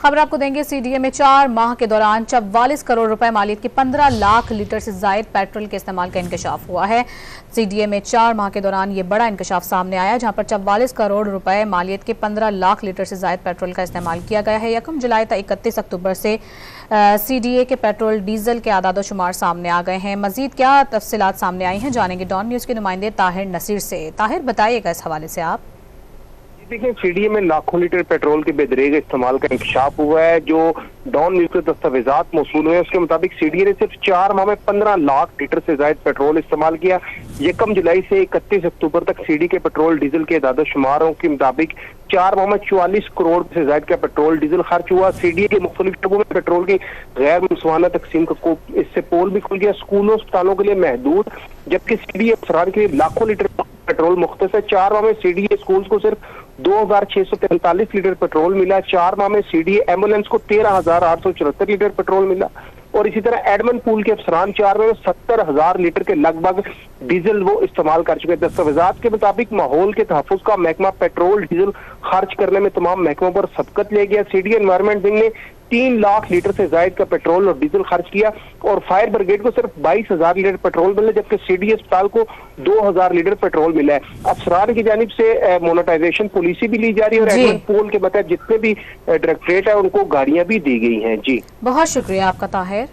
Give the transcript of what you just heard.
खबर आपको देंगे, सीडीए में 4 माह के दौरान 44 करोड़ रुपए मालियत की 15 लाख लीटर से जायद पेट्रोल के इस्तेमाल का इंकशाफ हुआ है। सीडीए में 4 माह के दौरान ये बड़ा इंकशाफ सामने आया, जहां पर 44 करोड़ रुपए मालियत के 15 लाख लीटर से जायद पेट्रोल का इस्तेमाल किया गया है। 1 जुलाई तक 31 अक्टूबर से सीडीए के पेट्रोल डीजल के आदाद शुमार सामने आ गए हैं। मजीद क्या तफसीलात सामने आई हैं, जानेंगे डॉन न्यूज के नुमाइंदे ताहिर नसीर से। ताहिर, बताइएगा इस हवाले से आप। देखिए, सीडीए में लाखों लीटर पेट्रोल के बेदरेग इस्तेमाल का इंकशाफ हुआ है। जो डॉन न्यूज के दस्तावेजात मौसूल हुए, उसके मुताबिक सीडीए ने सिर्फ 4 माह में 15 लाख लीटर से ज्यादा पेट्रोल इस्तेमाल किया। 1 जुलाई से 31 अक्टूबर तक सीडीए के पेट्रोल डीजल के आदाद शुमारों के मुताबिक 4 माह में 44 करोड़ से ज्यादा का पेट्रोल डीजल खर्च हुआ। सीडीए के मुख्तलिफ शोबों में पेट्रोल की गैर मुसवाना तकसीम को इससे पोल भी खुल गया। स्कूलों अस्पतालों के लिए महदूद, जबकि सीडीए अफसरान के लिए लाखों लीटर पेट्रोल मुख्तस है। 4 माह में सीडीए स्कूल को सिर्फ 2643 लीटर पेट्रोल मिला। 4 माह में सीडीए एम्बुलेंस को 13,874 लीटर पेट्रोल मिला। और इसी तरह एडमन पूल के अफसरान 4 माह में 70,000 लीटर के लगभग डीजल वो इस्तेमाल कर चुके हैं। दस्तावेजात के मुताबिक माहौल के तहफ़्फ़ुज़ का महकमा पेट्रोल डीजल खर्च करने में तमाम महकमों पर सबकत ले गया। सीडीए एनवायरमेंट विंग ने 3 लाख लीटर से ज्यादा का पेट्रोल और डीजल खर्च किया और फायर ब्रिगेड को सिर्फ 22,000 लीटर पेट्रोल मिला, जबकि सीडीए अस्पताल को 2,000 लीटर पेट्रोल मिला है। अफसरान की जानिब से मोनेटाइजेशन पॉलिसी भी ली जा रही है और एडमन पूल के बताए जितने भी डायरेक्टरेट है उनको गाड़ियां भी दी गई हैं। जी, बहुत शुक्रिया आपका ताहिर।